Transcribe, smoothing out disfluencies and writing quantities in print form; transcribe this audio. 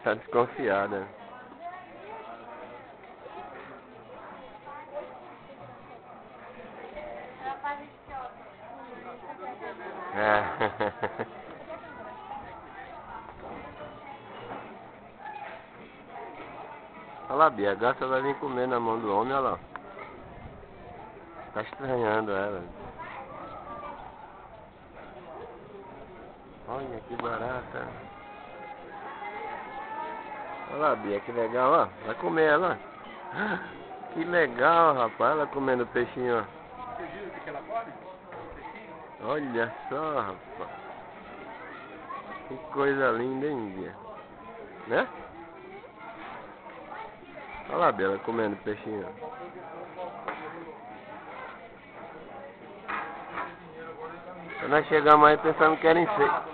Tá desconfiada. É. Olha lá, Bia, a garça vai vir comer na mão do homem, olha lá. Tá estranhando ela. Olha que barata. Olha lá, Bia, que legal, ó. Vai comer ela. Que legal, rapaz, ela comendo peixinho, ó. Você viu o que ela come? Olha só, rapaz. Que coisa linda, hein, Bia? Né? Olha lá, Bia, ela comendo peixinho. Nós chegamos aí pensando que era inseto.